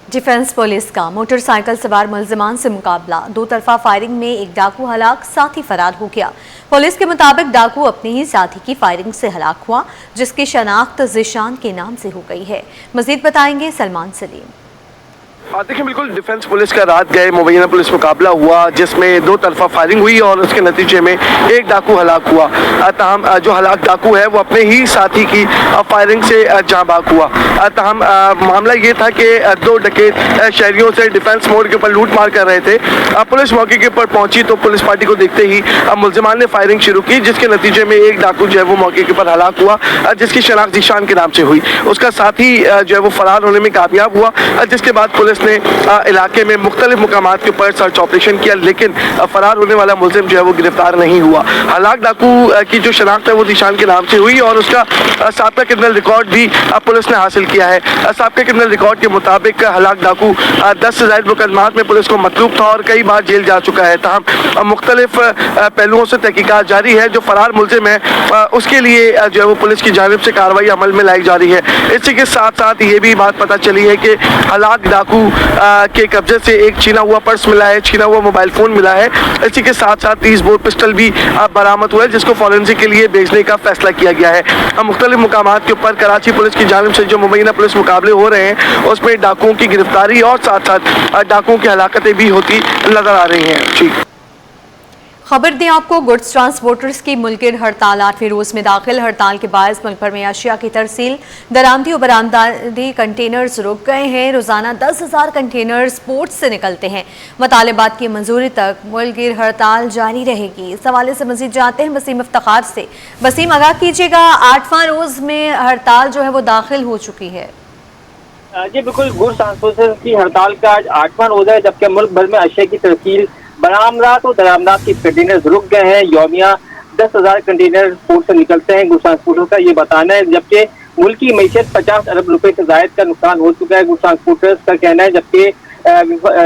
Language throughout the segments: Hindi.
डिफेंस पुलिस का मोटरसाइकिल सवार मुल्जिमान से मुकाबला, दो तरफा फायरिंग में एक डाकू हलाक, साथी फरार हो गया। पुलिस के मुताबिक डाकू अपने ही साथी की फायरिंग से हलाक हुआ, जिसकी शनाख्त जिशान के नाम से हो गई है। मजीद बताएंगे सलमान सलीम। देखिए, बिल्कुल डिफेंस पुलिस का रात गए मुबैना पुलिस मुकाबला हुआ, जिसमें दो तरफा फायरिंग हुई और उसके नतीजे में एक डाकू हलाक हुआ। तमाम जो हलाक डाकू है वो अपने ही साथी की फायरिंग से जाँ बाक हुआ। तमाम मामला ये था कि दो डकैत शहरियों से डिफेंस मोड़ के ऊपर लूट मार कर रहे थे। पुलिस मौके के ऊपर पहुंची तो पुलिस पार्टी को देखते ही मुल्जिमान ने फायरिंग शुरू की, जिसके नतीजे में एक डाकू जो है वो मौके के ऊपर हलाक हुआ, जिसकी शनाख्त जिशान के नाम से हुई। उसका साथी जो है वो फरार होने में कामयाब हुआ, जिसके बाद पुलिस ने इलाके में मुख्तलिफ मुकामात के ऊपर सर्च ऑपरेशन किया, लेकिन फरार होने वाला मुलजिम जो है वो गिरफ्तार नहीं हुआ। हलाक डाकू की जो शनाख्त है वो जिशान के नाम से हुई और उसका साबका क्रिमिनल रिकॉर्ड भी पुलिस ने हासिल किया है। साबका क्रिमिनल रिकॉर्ड के मुताबिक हलाक डाकू 10 से ज़ायद मुकदमात में पुलिस को मतलूब था और कई बार जेल जा चुका है। तमाम मुख्तलिफ पहलुओं से तहकीकात जारी है। जो फरार मुलजिम है उसके लिए जो है वो पुलिस की जानिब से कार्रवाई अमल में लाई जा रही है। इसी के साथ साथ ये भी बात पता चली है कि हलाक डाकू के कब्जे से एक छीना हुआ पर्स मिला है, छीना हुआ मोबाइल फ़ोन मिला है। इसी के साथ साथ 30 बोर पिस्टल भी बरामद हुआ है, जिसको फॉरेंसिक के लिए भेजने का फैसला किया गया है। मुख्तलिफ मुकामात के ऊपर कराची पुलिस की जानिब से जो मुबैना पुलिस मुकाबले हो रहे हैं उसमें डाकुओं की गिरफ्तारी और साथ साथ डाकुओं की हलाकतें भी होती नजर आ रही हैं। जी, खबर दें आपको, गुड्स ट्रांसपोर्टर्स की मुल्किर हड़ताल 8वें रोज़ में दाखिल। हड़ताल के बायस मुल्क भर में अशिया की तरसील, दरामदी और बरामदी कंटेनर्स रुक गए हैं। रोज़ाना 10,000 कंटेनर्स पोर्ट से निकलते हैं। मुतालिबात की मंजूरी तक मुल्किर हड़ताल जारी रहेगी। इस हवाले से मजीद जानते हैं वसीम इफ्तिखार से। वसीम, आगाह कीजिएगा, 8वां रोज़ में हड़ताल जो है वो दाखिल हो चुकी है। जी बिल्कुल, गुड्स ट्रांसपोर्टर्स की हड़ताल का आज 8वां रोज़ा है, जबकि मुल्क भर में अशिया की तरसील, बरामदात और दरामदात की कंटेनर्स रुक गए हैं। यौमिया 10,000 कंटेनर पोर्ट से निकलते हैं गुड्स ट्रांसपोर्टर का ये बताना है, जबकि मुल्क की मईशत 50 अरब रुपए से जायद का नुकसान हो चुका है, गुड्स ट्रांसपोर्टर्स का कहना है। जबकि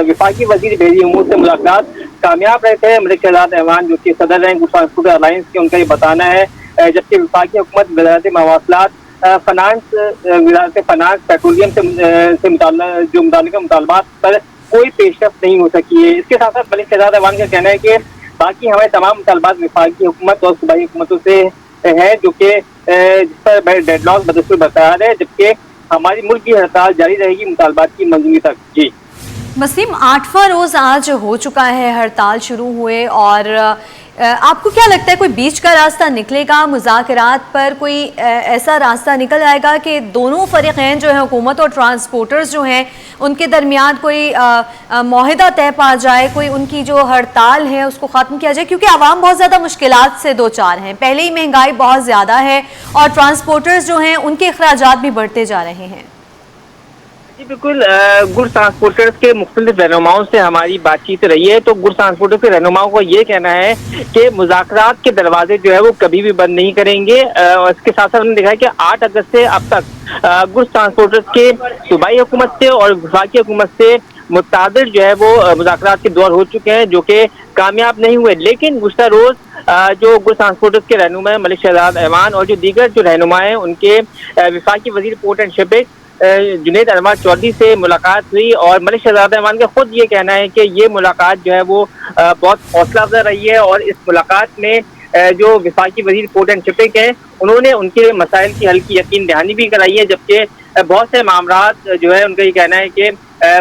विफाकी वजीर बहरी उमूर से मुलाकात कामयाब रहते हैं मलिक शहजाद ऐवान, जो कि सदर हैं गुड्स ट्रांसपोर्टर अलायंस के, उनका ये बताना है। जबकि विफाकी हुकूमत वज़ारत मवासलात, वज़ारत फाइनेंस, पेट्रोलियम से मुतालबात पर कोई पेशरफ नहीं हो सकी है। इसके साथ साथ मलिक शहजाद ऐवान का कहना है कि बाकी हमारे तमाम मुतालबात विफाकी हुकूमत और सूबाई हुकूमतों से है, जो कि जिस पर डेडलॉक बदस्तूर बरकरार है, जबकि हमारी मुल्क की हड़ताल जारी रहेगी मुतालबात की मंजूरी तक। जी वसीम, 8वां रोज़ आज हो चुका है, हड़ताल शुरू हुए, और आपको क्या लगता है कोई बीच का रास्ता निकलेगा? मुज़ाकरात पर कोई ऐसा रास्ता निकल आएगा कि दोनों फरीक़ैन जो हैं, हुकूमत और ट्रांसपोर्टर्स जो हैं, उनके दरमियान कोई मुआहिदा तय पा जाए, कोई उनकी जो हड़ताल है उसको ख़त्म किया जाए? क्योंकि आवाम बहुत ज़्यादा मुश्किलात से दो चार हैं, पहले ही महंगाई बहुत ज़्यादा है और ट्रांसपोर्टर्स जो हैं उनके अखराजात भी बढ़ते जा रहे हैं। जी बिल्कुल, गुड्स ट्रांसपोर्टर्स के मुख्तलिफ रहनुमाओं से हमारी बातचीत रही है, तो गुड्स ट्रांसपोर्टर्स के रहनुमाओं को ये कहना है कि मुज़ाकरात के दरवाजे जो है वो कभी भी बंद नहीं करेंगे। और इसके साथ साथ हमने देखा है कि 8 अगस्त से अब तक गुड्स ट्रांसपोर्टर्स के सूबाई हुकूमत से और वफाकी हुकूमत से मुताबिर जो है वो मुज़ाकरात के दौर हो चुके हैं, जो कि कामयाब नहीं हुए। लेकिन गुज़श्ता रोज़ जो गुड्स ट्रांसपोर्टर्स के रहनुमा मलिक शहजाद ऐवान और जो दीगर जो रहनुमा हैं, उनके वफाकी वज़ीर port and shipping Junaid Anwar Chaudhry से मुलाकात हुई और मलिक शहजाद ऐवान का खुद ये कहना है कि ये मुलाकात जो है वो बहुत हौसला अफजा रही है। और इस मुलाकात में जो वफाकी वज़ीर पोर्ट एंड शिपिंग हैं, उन्होंने उनके मसाइल की हल की यकीन दहानी भी कराई है, जबकि बहुत से मामलात जो है उनका ये कहना है कि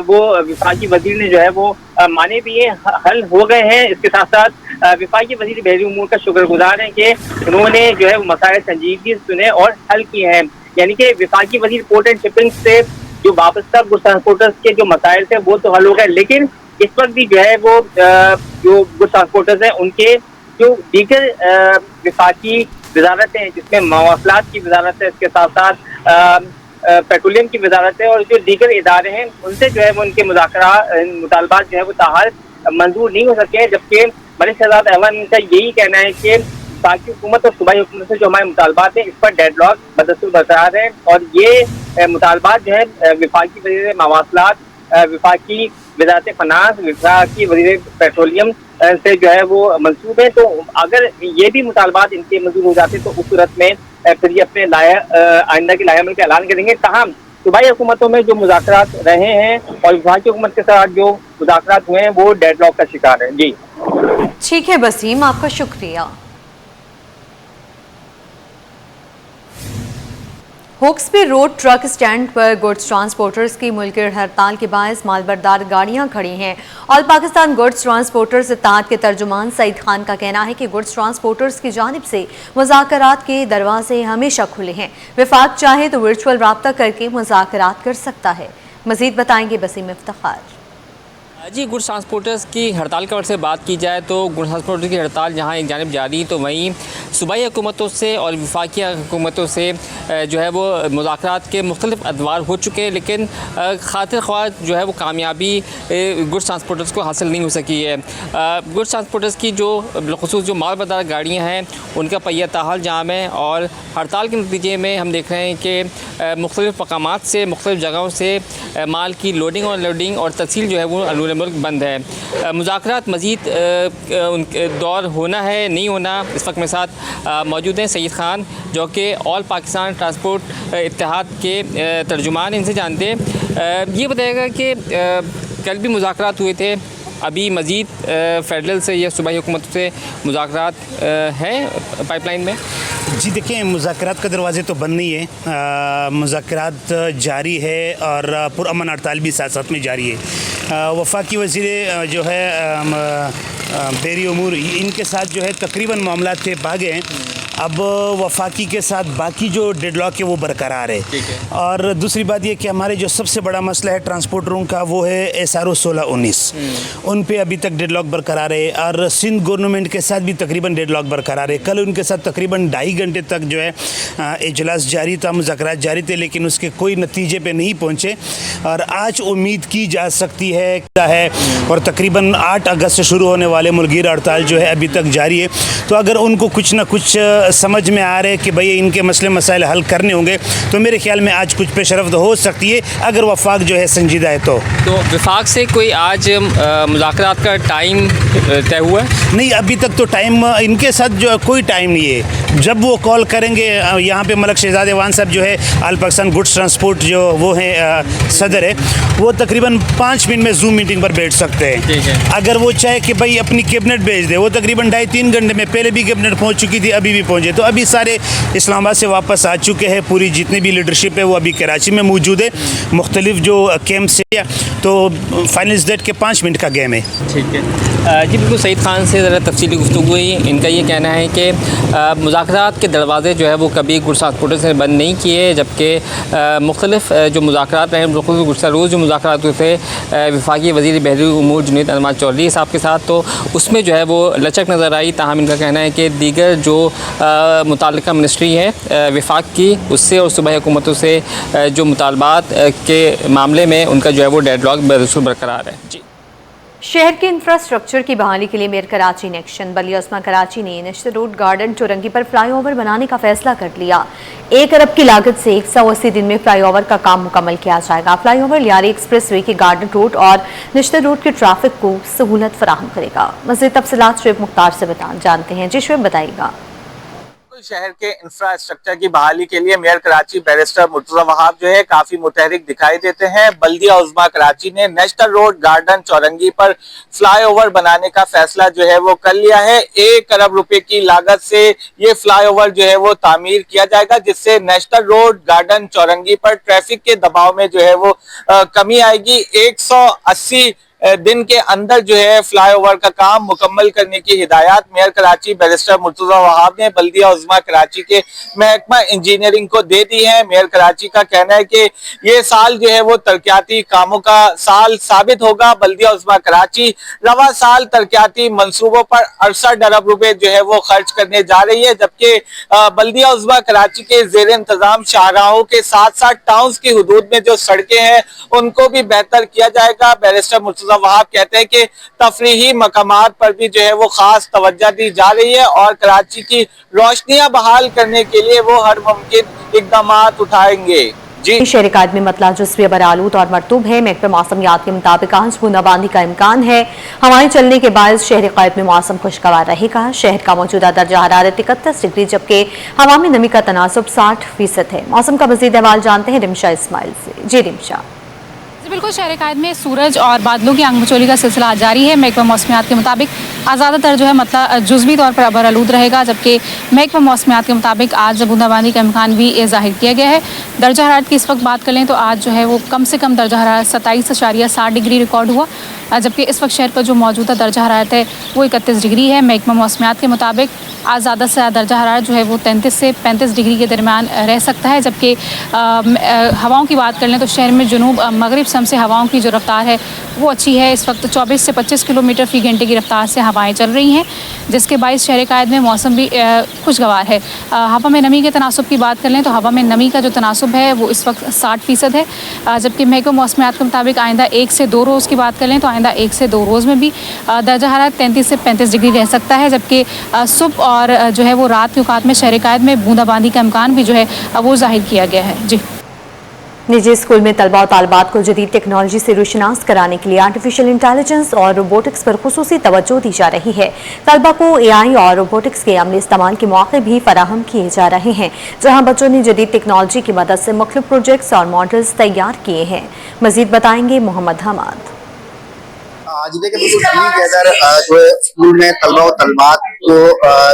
वो वफाकी वज़ीर ने जो है वो माने भी हैं, हल हो गए हैं। इसके साथ साथ वफाकी वज़ीर बहरी उमूर का शुक्रगुजार हैं कि उन्होंने जो है वो मसाइल संजीदगी से सुने और हल किए हैं। यानी कि वफाकी वज़ीर पोर्ट एंड शिपिंग से जो वाबस्ता गुड्स ट्रांसपोर्टर्स के जो मसाइल थे वो तो हल हो गए, लेकिन इस वक्त भी जो है वो जो गुड्स ट्रांसपोर्टर्स हैं उनके जो दीगर वफाकी वजारतें हैं, जिसमें मवासलात की वजारत है, इसके साथ साथ पेट्रोलियम की वजारत है और जो दीगर इदारे हैं, उनसे जो है वो उनके मुतालबात जो है वो ताहार मंजूर नहीं हो सके। जबकि मलिक शहजाद ऐवान का यही कहना है कि बाकी हुकूमत और सूबाई हुकूमत से जो हमारे मुतालबात हैं, इस पर डेडलॉक बदस्तूर बरकरार है और ये मुतालबात जो है वफाकी वज़ीर मवासलात, वफाकी वज़ारत फाइनेंस, वफाकी वज़ीर पेट्रोलियम से जो है वो मंसूब है। तो अगर ये भी मुतालबात इनके मंजूर हो जाते तो उस सूरत में फिर ये अपने आइंदा की लायामल का ऐलान करेंगे। तमाम सूबाई हुकूमतों में जो मुज़ाकरात रहे हैं और वफाकी हुकूमत के साथ जो मुज़ाकरात हुए हैं वो डेडलॉक का शिकार है। जी ठीक है वसीम, आपका शुक्रिया। होक्सपी रोड ट्रक स्टैंड पर गुड्स ट्रांसपोर्टर्स की मुल्किर हड़ताल के बायस मालबरदार गाड़ियां खड़ी हैं। ऑल पाकिस्तान गुड्स ट्रांसपोर्टर्स इत्तेहाद के तर्जुमान सईद खान का कहना है कि गुड्स ट्रांसपोर्टर्स की जानिब से मुज़ाकरात के दरवाजे हमेशा खुले हैं। वफाक चाहे तो वर्चुअल रब्ता करके मुज़ाकरात कर सकता है। मज़ीद बताएंगे वसीम इफ्तिखार। जी, गुड्स ट्रांसपोर्टर्स की हड़ताल के वक्त से बात की जाए तो गुड्स ट्रांसपोर्टर्स की हड़ताल जहां एक जानिब जारी, तो वहीं सूबाई हुकूमतों से और वफाकी हुकूमतों से जो है वो मुज़ाकरात के मुख्तलिफ अदवार हो चुके हैं, लेकिन खातिर ख्वाह जो है वो कामयाबी गुड्स ट्रांसपोर्टर्स को हासिल नहीं हो सकी है। गुड्स ट्रांसपोर्टर्स की जो बिलखुसूस जो मालबरदार गाड़ियाँ हैं उनका पहिया ताहाल जाम है और हड़ताल के नतीजे में हम देख रहे हैं कि मुख्तलिफ मकामात से मुख्तलिफ जगहों से माल की लोडिंग और अनलोडिंग और तसील जो है वो अनूर मुल्क बंद है। मुज़ाकरात मज़ीद दौर होना है नहीं होना, इस वक्त मेरे साथ मौजूद हैं सईद खान जो कि ऑल पाकिस्तान ट्रांसपोर्ट इत्तेहाद के तर्जुमान, इनसे जानते हैं। ये बताएगा कि कल भी मुज़ाकरात हुए थे, अभी मज़ीद फेडरल से या सूबाई हुकूमत से मुज़ाकरात हैं पाइपलाइन में? जी देखिए, मुज़ाकरात का दरवाज़े तो बंद नहीं है, मुज़ाकरात जारी है और पुरअमन हड़ताल भी साथ साथ में जारी है। वफाकी वज़ीर जो है बेरी उमूर, इनके साथ जो है तकरीबन मामला थे भागे हैं। अब वफाकी के साथ बाकी जो डेडलॉक है वो बरकरार है। और दूसरी बात ये कि हमारे जो सबसे बड़ा मसला है ट्रांसपोर्टरों का वो है SRO 16-19, उन पे अभी तक डेडलॉक बरकरार है। और सिंध गवर्नमेंट के साथ भी तकरीबन डेडलॉक बरकरार है। कल उनके साथ तकरीबन 2.5 घंटे तक जो है इजलास जारी था, मुज़ाकरात जारी थे, लेकिन उसके कोई नतीजे पे नहीं पहुँचे। और आज उम्मीद की जा सकती है और तकरीबन 8 अगस्त से शुरू होने वाले मुल्कीर हड़ताल जो है अभी तक जारी है। तो अगर उनको कुछ ना कुछ समझ में आ रहा है कि भाई इनके मसले मसाइल हल करने होंगे, तो मेरे ख्याल में आज कुछ पेशरफ्त हो सकती है अगर वफाक जो है संजीदा है। तो वफाक से कोई आज मुज़ाकरात का टाइम तय हुआ है? नहीं, अभी तक तो टाइम इनके साथ जो कोई टाइम नहीं है। जब वो कॉल करेंगे, यहाँ पे मलक शहजाद वान साहब जो है ऑल पाकिस्तान गुड्स ट्रांसपोर्ट जो वो है सदर है, वो तकरीबन 5 मिनट में जूम मीटिंग पर बैठ सकते हैं। अगर वो चाहे कि भाई अपनी कैबिनेट भेज दे, वो तकरीबन 2.5-3 घंटे में, पहले भी कैबिनेट पहुँच चुकी थी, अभी भी पहुँचे। तो अभी सारे इस्लामाबाद से वापस आ चुके हैं, पूरी जितनी भी लीडरशिप है वो अभी कराची में मौजूद है, मुख्तलिफ जो कैंप से। तो फाइनल डेट के 5 मिनट का गेम है। ठीक है जी, बिल्कुल सईद खान से ज़रा तफसीली गुफ्तगू हुई। इनका ये कहना है कि मुज़ाकरात के दरवाज़े जो है वो कभी गुड्स ट्रांसपोर्टर्स ने बंद नहीं किए, जबकि मुख्तलिफ जो मुज़ाकरात रहे, गुज़श्ता रोज़ जो मुज़ाकरात हुए थे वफाकी वज़ीर बहरी उमूर जुनैद अनवर चौधरी साहब के साथ, तो उसमें जो है वो लचक नज़र आई। ताहम इनका कहना है कि दीगर जो मुताल्लिका मिनिस्ट्री है वफाक की, उससे और सूबाई हुकूमतों से जो मुतालबात के मामले में उनका जो है वो डेडलॉक बरकरार है। जी, शहर के इंफ्रास्ट्रक्चर की बहाली के लिए मेयर कराची ने एक्शन। बल्दिया उस्मा कराची ने नश्तर रोड गार्डन चौरंगी पर फ्लाईओवर बनाने का फैसला कर लिया। 1 अरब की लागत से 180 दिन में फ्लाईओवर का काम मुकम्मल किया जाएगा। फ्लाईओवर लियारी एक्सप्रेस वे के गार्डन रोड और नश्तर रोड के ट्रैफिक को सहूलत फराहम करेगा। मज़ीद तफसीलात शुएब मुख्तार से जानते हैं। जी शुएब, बताइएगा। शहर के इंफ्रास्ट्रक्चर की बहाली के लिए मेयर कराची बैरिस्टर मुर्तजा वहाब जो है काफी मुतहरिक दिखाई देते हैं। बल्दिया उज़्मा कराची ने नेशनल रोड गार्डन चौरंगी पर फ्लाईओवर बनाने का फैसला जो है वो कर लिया है। 1 अरब रुपए की लागत से ये फ्लाईओवर जो है वो तामीर किया जाएगा, जिससे नेशनल रोड गार्डन चौरंगी पर ट्रैफिक के दबाव में जो है वो कमी आएगी। 180 दिन के अंदर जो है फ्लाईओवर का काम मुकम्मल करने की हिदायत मेयर कराची बैरिस्टर मुर्तजा वहाब ने बल्दिया उज़्मा कराची के महकमा इंजीनियरिंग को दे दी है। मेयर कराची का कहना है कि ये साल जो है वो तरक्याती कामों का साल साबित होगा। बल्दिया उज़्मा कराची रवा साल तरक्याती मंसूबों पर 68 अरब रुपए जो है वो खर्च करने जा रही है, जबकि बल्दिया उज़्मा कराची के जेर इंतजाम शाहराहों के साथ साथ टाउन्स की हदूद में जो सड़कें हैं उनको भी बेहतर किया जाएगा। बैरिस्टर मुर्तजा वहाब कहते हैं कि तफरीही मकामात पर भी जो है वो खास तवज्जो दी जा रही है और कराची की रोशनियां बहाल करने के लिए वो हर मुमकिन इकदाम उठाएंगे। जी शहर अकादमी मतला जुस्वी बरालूद और मरतूब है। महकमा मौसमियात के मुताबिक आज बूंदाबांदी का इम्कान है। हवाएं चलने के बायस शहर अकादमी में मौसम खुशगवार रहेगा। शहर का मौजूदा दर्जा हरारत 31 डिग्री जबकि हवा में नमी का तनासुब 60% है। मौसम का मजीद अहवाल जानते हैं रिमशा इस्माइल से। जी रिमशा। बिल्कुल, शहर कायद में सूरज और बादलों की आंगमचोली का सिलसिला जारी है। महकमा मौसमियात के मुताबिक ज़्यादातर जो है मतलब जुज़वी तौर पर अबर आलूद रहेगा, जबकि महकमा मौसमियात के मुताबिक आज बूंदाबांदी का इम्कान भी ज़ाहिर किया गया है। दर्जा हरारत की इस वक्त बात कर लें तो आज जो है वो कम से कम दर्जा हरारत 27.7 डिग्री रिकॉर्ड हुआ, जबकि इस वक्त शहर का जो मौजूदा दर्जा हरारत है वो 31 डिग्री है। महकमा मौसमियात के मुताबिक आज ज़्यादा से ज़्यादा दर्जा हरारत जो है वो 33 से 35 डिग्री के दरमियान रह सकता है, जबकि हवाओं की बात कर लें तो शहर में जुनूब मगरिब सम से हवाओं की जो रफ्तार है वो अच्छी है। इस वक्त 24 से 25 किलोमीटर फ़ी घंटे की रफ्तार से हवाएं चल रही हैं, जिसके बायस शहर कायद में मौसम भी खुशगवार है। हवा में नमी के तनासुब की बात कर लें तो हवा में नमी का जो तनासुब है वो इस वक्त 60% है, जबकि महकमा मौसमियात के मुताबिक आइंदा 1 से 2 रोज़ की बात कर लें तो आइंदा 1 से 2 रोज़ में भी दर्जा हरारत 33 से 35 डिग्री रह सकता है, जबकि सुबह और जो है वो रात के औकात में शहर कायद में बूंदाबांदी का इम्कान भी जो है वो जाहिर किया गया है। जी। निजी स्कूल में तलबा और तालिबात को जदीद टेक्नोलॉजी से रोशनास कराने के लिए आर्टिफिशियल इंटेलिजेंस और रोबोटिक्स पर खुसूसी तवज्जो दी जा रही है। तलबा को AI और रोबोटिक्स के अमली इस्तेमाल के मौके भी फराहम किए जा रहे हैं, जहां बच्चों ने जदीद टेक्नोलॉजी की मदद से मुख्तलिफ प्रोजेक्ट्स और मॉडल्स तैयार किए हैं। मजीद बताएंगे मोहम्मद हमाद। आज देखिए बिल्कुल ठीक है इधर जो है स्कूल में तलबा और तलबात को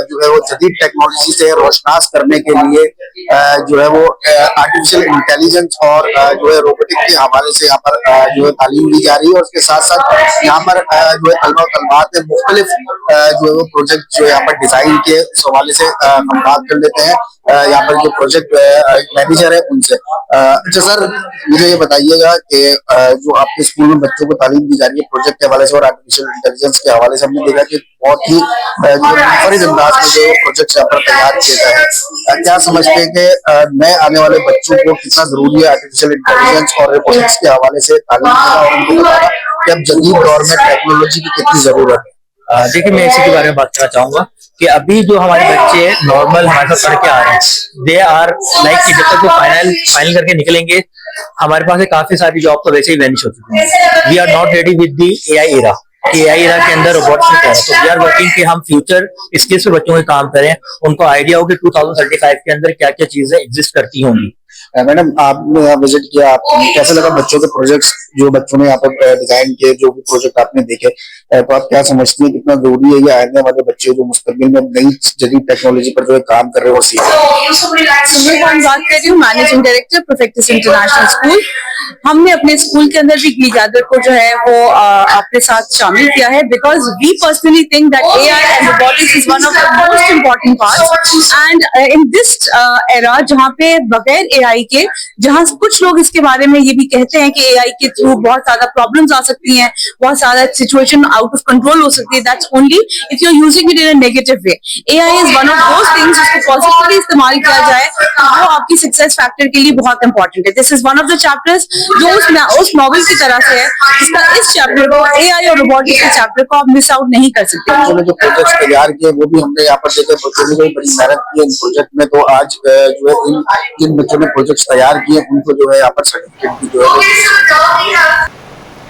जो है वो जदीद टेक्नोलॉजी से रोशनास करने के लिए जो है वो आर्टिफिशियल इंटेलिजेंस और जो है रोबोटिक के हवाले से यहाँ पर जो है तालीम दी जा रही है, और उसके साथ साथ यहाँ पर जो है तलबा और तलबात ने मुख्तलिफ जो है वो प्रोजेक्ट जो यहाँ पर डिजाइन के इस हवाले से हम बात कर लेते हैं यहाँ पर जो प्रोजेक्ट मैनेजर है उनसे। अच्छा सर, मुझे ये बताइएगा कि जो आपके स्कूल में बच्चों को तालीम दी जा रही है प्रोजेक्ट के हवाले से और आर्टिफिशियल इंटेलिजेंस के हवाले से, हमने देखा कि बहुत ही मुनफरिद अंदाज में जो प्रोजेक्ट यहाँ पर तैयार किए गए हैं। क्या समझते हैं कि नए आने वाले बच्चों को कितना जरूरी है आर्टिफिशियल इंटेलिजेंस और रोबोटिक्स के हवाले से तालीम देना, और उनको बताना कि अब जदीद दौर में टेक्नोलॉजी की कितनी जरूरत है? देखिए, मैं इसी के बारे में बात करना चाहूंगा कि अभी जो हमारे बच्चे नॉर्मल हमारे साथ पढ़ के आ रहे हैं, दे आर लाइक कि जब तक वो फाइनल करके निकलेंगे हमारे पास काफी सारी जॉब तो वैसे ही वैनिश हो चुकी है। We are not ready with the AI era कि AI एरा के अंदर रोबोट्स में क्या है, तो वी आर वर्किंग कि हम फ्यूचर स्किल्स पे बच्चों के काम करें, उनको आइडिया हो कि 2035 के अंदर क्या क्या चीजें एग्जिस्ट करती होंगी। मैडम, आपने यहाँ विजिट किया, आप कैसे लगा बच्चों के प्रोजेक्ट्स जो बच्चों ने यहाँ पर डिजाइन किए, जो भी प्रोजेक्ट आपने देखे, तो आप क्या समझते हैं कितना जरूरी है ये आने वाले बच्चे जो मुस्तकबिल में नई जदीद टेक्नोलॉजी पर जो है काम कर रहे हो सीख रहे हैं? मैं बात कर रही हूँ मैनेजिंग डायरेक्टर परफेक्टिस इंटरनेशनल स्कूल। हमने अपने स्कूल के अंदर भी ग्लीजादर को जो है वो अपने साथ शामिल किया है, because we personally think that AI and robotics is one of the most important parts, and in this era जहाँ पे बगैर AI के, जहाँ कुछ लोग इसके बारे में ये भी कहते हैं कि AI के थ्रू बहुत ज्यादा प्रॉब्लम्स आ सकती हैं, बहुत ज्यादा सिचुएशन आउट ऑफ कंट्रोल हो सकती है, that's only if you are using it in a negative way. AI is one of those things जिसको पॉजिटिवली इस्तेमाल किया जाए तो वो आपकी सक्सेस फैक्टर के लिए बहुत इंपॉर्टेंट है। This is one of the chapters जो उस नॉवल की तरह से है, जिसका इस चैप्टर को AI और रोबोटिक्स के चैप्टर को आप मिस आउट नहीं कर सकते। बच्चों ने जो प्रोजेक्ट्स तैयार किए वो भी हमने यहाँ पर देखे, बच्चों ने बड़ी मेहनत की इन प्रोजेक्ट में, तो आज जो है जिन बच्चों ने प्रोजेक्ट्स तैयार किए उनको जो है यहाँ पर सर्टिफिकेट भी जो है।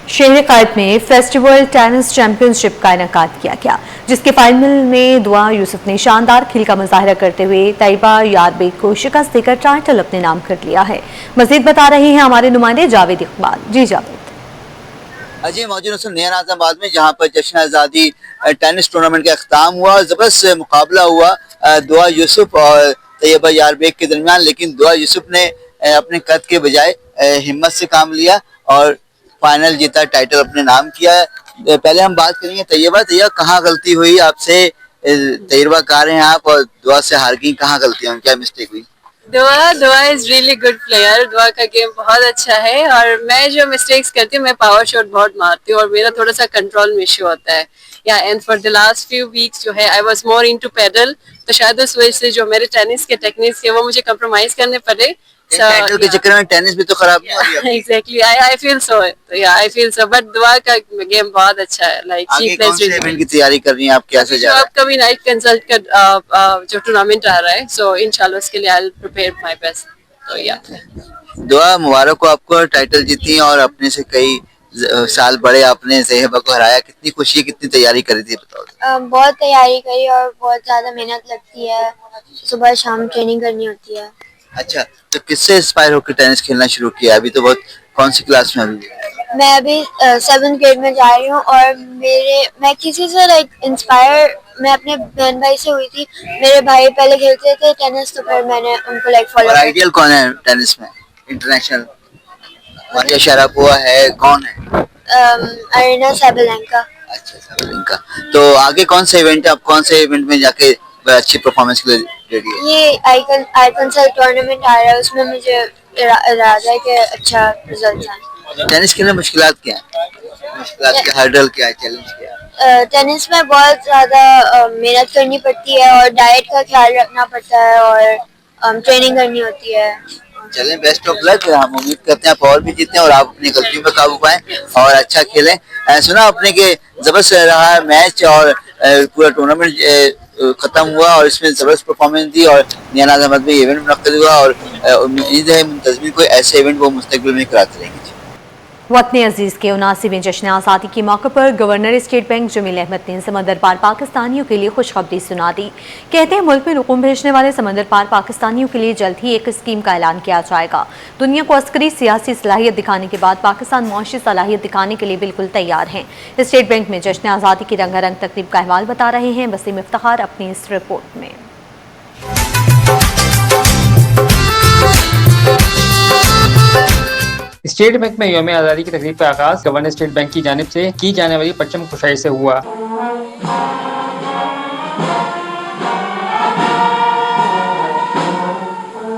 शहर कायद में फेस्टिवल टेनिस चैंपियनशिप का इनेकाद किया गया, जिसके फाइनल में दुआ यूसुफ ने शानदार खेल का मुजाहिरा करते हुए तैयबा यारबेग को शिकस्त देकर टाइटल अपने नाम कर लिया है। मजीद बता रहे हैं हमारे नुमाइंदे जावेद इकबाल। जी जावेद। अजय मौजूद नया नाज़ाबाद में, जहाँ पर जश्न आज़ादी टेनिस टूर्नामेंट का अख्ताम हुआ, जबरदस्त मुकाबला हुआ दुआ यूसुफ और तैयबा यारबेग के दरमियान, लेकिन दुआ यूसुफ ने अपने कद के बजाय हिम्मत से काम लिया और फाइनल जीता, टाइटल अपने नाम किया है। पहले हम बात करेंगे तैयबा कहाँ गलती हुई आपसे? तजुर्बाकार हैं आप और दुआ से हार गई, कहाँ गलती हुई, क्या मिस्टेक हुई? दुआ इज रियली गुड प्लेयर। दुआ का गेम बहुत अच्छा है, और मैं जो मिस्टेक्स करती हूँ, मैं पावर शॉट बहुत मारती हूँ और मेरा थोड़ा सा कंट्रोल में इशू होता है। या and for the last few weeks जो है I was more into padel, तो शायद उस वजह से जो मेरे टेनिस के टेक्निक्स थे वो मुझे कंप्रोमाइज करने पड़े। टाइटल के चक्कर में टेनिस भी तो खराब नहीं हो रही है। Exactly, I feel so, I feel so, but दुआ का गेम बहुत अच्छा है। लाइक आगे कौन से इवेंट की तैयारी कर रही हैं आप, कैसे जा रहा है? अपकमिंग नाइट कंसल्ट का जो टूर्नामेंट आ रहा है, सो इंशाल्लाह उसके लिए I will prepare my best. तो या दुआ मुबारक हो आपको, टाइटल जीती और अपने से कई साल बड़े आपने ज़ेहबा को हराया। कितनी खुशी, कितनी तैयारी करी थी बताओ? बहुत तैयारी करी और बहुत ज़्यादा मेहनत लगती है, सुबह शाम ट्रेनिंग करनी होती है। अच्छा, तो किससे इंस्पायर होकर टेनिस खेलना शुरू किया? अभी तो बहुत, कौन सी क्लास में अभी? मैं अभी 7th ग्रेड में जा रही हूँ और मैं किसी से इंस्पायर मैं अपने बहन भाई से हुई थी। मेरे भाई पहले खेलते थे टेनिस, तो फिर मैंने उनको फॉलो किया। आइडियल कौन है टेनिस में इंटरनेशनल? मारिया शारापोवा है, कौन है? Aryna Sabalenka. अच्छा, साबालेंका। तो आगे कौन सा इवेंट है? आप कौन से इवेंट में जाके अच्छी परफॉर्मेंस के लिए रेडी है? ये आइकन सेल टूर्नामेंट आ रहा है, उसमें मुझे इरादा है कि अच्छा रिजल्ट आए। टेनिस खेलने में मुश्किलात क्या है? मुश्किलात क्या, हर्डल क्या है, चैलेंज क्या है? टेनिस में बहुत ज्यादा मेहनत करनी पड़ती है और डाइट का ख्याल रखना पड़ता है और ट्रेनिंग करनी होती है। चलें, बेस्ट ऑफ लक। हम उम्मीद करते हैं आप और भी जीतें और आप अपनी गलतियों पर काबू पाएं और अच्छा खेलें। सुना आपने कि जबरदस्त रहा मैच और पूरा टूर्नामेंट खत्म हुआ और इसमें जबरदस्त परफॉर्मेंस दी और नियानाज़ अहमद में इवेंट मुनक्किद हुआ और उम्मीद है मुंतज़मीन कोई ऐसे इवेंट वो मुस्तक़बिल में कराते रहेंगे। वतन अजीज़ के 79वें जश्न आज़ादी के मौके पर governor State Bank Jamil Ahmed ने समंदर पार पाकिस्तानियों के लिए खुशखबरी सुना दी। कहते हैं मुल्क में रुकूम भेजने वाले समंदर पार पाकिस्तानियों के लिए जल्द ही एक स्कीम का ऐलान किया जाएगा। दुनिया को अस्करी सियासी सलाहियत दिखाने के बाद पाकिस्तान मुआशी सलाहियत दिखाने के लिए बिल्कुल तैयार हैं। स्टेट बैंक में जश्न आज़ादी की रंगारंग तकरीब का अहवाल बता रहे हैं वसीम इफ्तिखार अपनी इस रिपोर्ट में। स्टेट बैंक में यौम आज़ादी की तकरीब का आगाज गवर्नर स्टेट बैंक की जानिब से की जाने वाली परचम कुशाई से हुआ।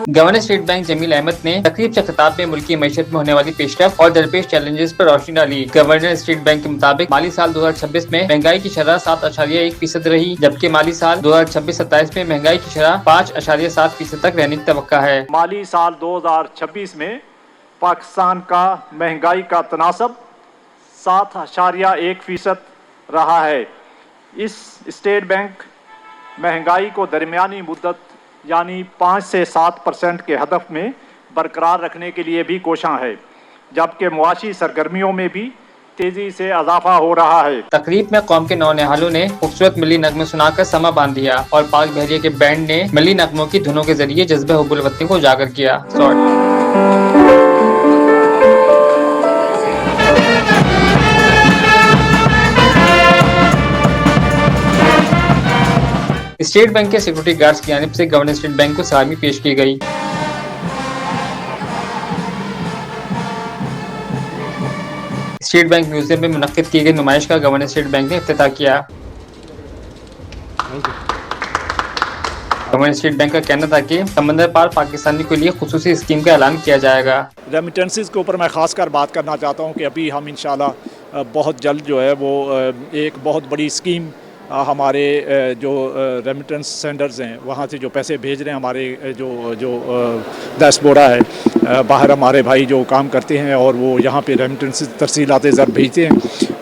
Governor State Bank Jamil Ahmed ने तकरीब से खिताब में मुल्की मईशत में होने वाली पेशरफ और दरपेश चैलेंजेस पर रोशनी डाली। गवर्नर स्टेट बैंक के मुताबिक माली साल 2026 में महंगाई की शरह 7.1% रही, जबकि माली साल 2026-27 में महंगाई की शरह 5.7% तक रहने की तवक्का है। माली साल 2026 में पाकिस्तान का महंगाई का तनासब 7.1% रहा है। इस स्टेट बैंक महंगाई को दरमियानी मुद्दत यानी 5 से 7% के हदफ में बरकरार रखने के लिए भी कोशां है, जबकि मुआशी सरगर्मियों में भी तेजी से इजाफा हो रहा है। तकरीब में कौम के नौनिहालों ने खूबसूरत मिली नगमे सुनाकर समा बांध दिया और पाक बहरिया के बैंड ने मिली नगमों की धुनों के जरिए जज्बे हुब्बुल वतनी को उजागर किया। स्टेट बैंक के सिक्योरिटी गार्ड्स की जानिब से गवर्नर स्टेट बैंक को सलामी पेश की गई। स्टेट बैंक म्यूजियम में मुनक्किद की गई नुमाइश का गवर्नर स्टेट बैंक ने इफ्तिताह किया। गवर्नर स्टेट बैंक का कहना था कि समंदर पार पाकिस्तानी के लिए खुसूसी स्कीम का ऐलान किया जाएगा। रेमिटेंसेस के ऊपर मैं खासकर बात करना चाहता हूँ कि अभी हम इंशाल्लाह बहुत जल्द जो है वो एक बहुत बड़ी स्कीम हमारे जो रेमिटेंस सेंडर्स हैं वहाँ से जो पैसे भेज रहे हैं, हमारे जो डायस्पोरा है बाहर हमारे भाई जो काम करते हैं और वो यहाँ पे रेमिटेंस तरसीलात ज़र भेजते हैं,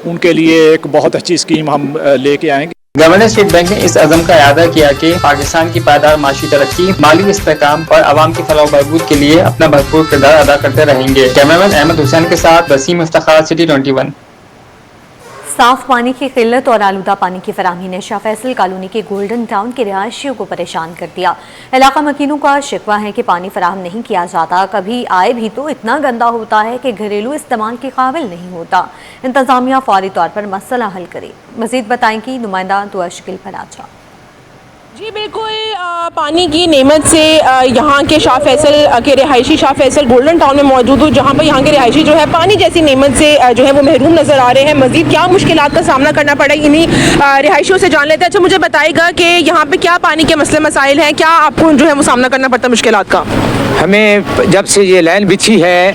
उनके लिए एक बहुत अच्छी स्कीम हम लेके आएंगे। गवर्नर स्टेट बैंक ने इस अज़म का इरादा किया कि पाकिस्तान की पायदार माशी तरक्की, माली इस्तेहकाम और आवाम की फलाह बहबूद के लिए अपना भरपूर किरदार अदा करते रहेंगे। कैमरामैन अहमद हुसैन के साथ वसीम इफ्तिखार, सिटी 21। साफ पानी की किल्लत और आलूदा पानी की फराहमी ने शाह फैसल कॉलोनी के गोल्डन टाउन के रिहायशियों को परेशान कर दिया। इलाका मकीनों का शिकवा है कि पानी फराहम नहीं किया जाता, कभी आए भी तो इतना गंदा होता है कि घरेलू इस्तेमाल के काबिल नहीं होता। इंतजामिया फौरी तौर पर मसला हल करे। मजीद बताएंगी नुमाइंदा दुआ शकील फराचा। जी बिल्कुल, पानी की नेमत से यहाँ के शाह फैसल के रिहायशी शाह फैसल गोल्डन टाउन में मौजूद हूँ, जहाँ पर यहाँ के रिहायशी जो है पानी जैसी नेमत से जो है वो महरूम नज़र आ रहे हैं। मज़ीद क्या मुश्किलात का सामना करना पड़ा इन्हीं रिहायशियों से जान लेते हैं। अच्छा, मुझे बताइएगा कि यहाँ पे क्या पानी के मसले मसाइल हैं, क्या आपको जो है वो सामना करना पड़ता है मुश्किलात का? हमें जब से ये लाइन बिछी है,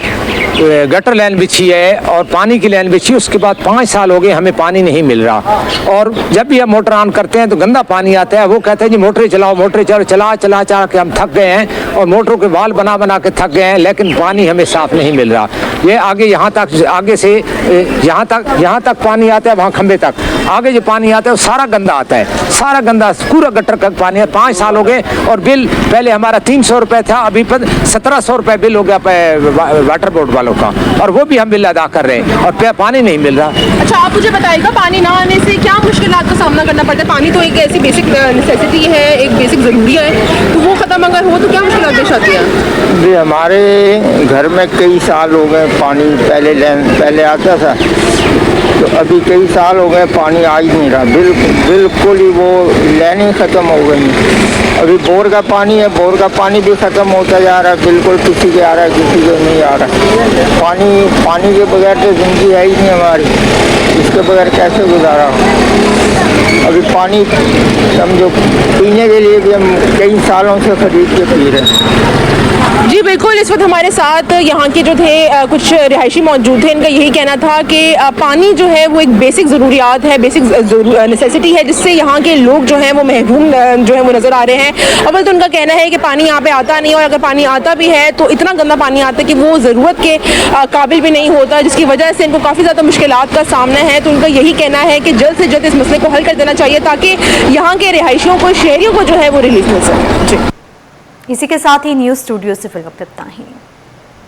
गटर लाइन बिछी है और पानी की लाइन बिछी, उसके बाद 5 साल हो गए हमें पानी नहीं मिल रहा। और जब भी हम मोटर ऑन करते हैं तो गंदा पानी आता है। वो कहते हैं जी मोटरें चलाओ, मोटरें चला के हम थक गए हैं और मोटरों के वाल बना के थक गए हैं, लेकिन पानी हमें साफ नहीं मिल रहा। ये आगे यहाँ तक, आगे से यहाँ तक पानी आता है, वहाँ खंबे तक आगे जो पानी आता है वो सारा गंदा आता है। सारा गंदा पूरा गटर का पानी है। 5 साल हो गए और बिल पहले हमारा 300 रुपये था, अभी 1700 रुपये बिल हो गया वाटर बोर्ड वालों का, और वो भी हम बिल अदा कर रहे हैं और पानी नहीं मिल रहा। अच्छा, आप मुझे बताइएगा पानी ना आने से क्या मुश्किलात का सामना करना पड़ता है? पानी तो एक ऐसी बेसिक नेसेसिटी है, एक बेसिक ज़रूरिया है, तो वो ख़त्म अगर हो तो क्या मुश्किलात पेश आती है? जी, हमारे घर में कई साल हो गए पानी पहले आता था, तो अभी कई साल हो गए पानी आ ही नहीं रहा, बिल्कुल ही वो लाइनें ख़त्म हो गई। अभी बोर का पानी है, बोर का पानी भी ख़त्म होता जा रहा है, बिल्कुल किसी के आ रहा है, किसी के नहीं आ रहा। पानी के बगैर तो ज़िंदगी है ही नहीं हमारी, इसके बगैर कैसे गुजारा हो। अभी पानी समझो पीने के लिए भी हम कई सालों से खरीद के पी रहे हैं। जी बिल्कुल, इस वक्त हमारे साथ यहाँ के जो थे कुछ रिहायशी मौजूद थे। इनका यही कहना था कि पानी जो है वो एक बेसिक ज़रूरियात है, बेसिक नेसेसिटी है, जिससे यहाँ के लोग जो हैं वो महरूम जो है वो नज़र आ रहे हैं। अव्वल तो उनका कहना है कि पानी यहाँ पे आता नहीं, और अगर पानी आता भी है तो इतना गंदा पानी आता है कि वो ज़रूरत के काबिल भी नहीं होता, जिसकी वजह से इनको काफ़ी ज़्यादा मुश्किलात का सामना है। तो उनका यही कहना है कि जल्द से जल्द इस मसले को हल कर देना चाहिए ताकि यहाँ के रिहायशियों को, शहरियों को जो है वो रिलीफ मिल सके। इसी के साथ ही न्यूज़ स्टूडियो से फिलहाल इतना ही।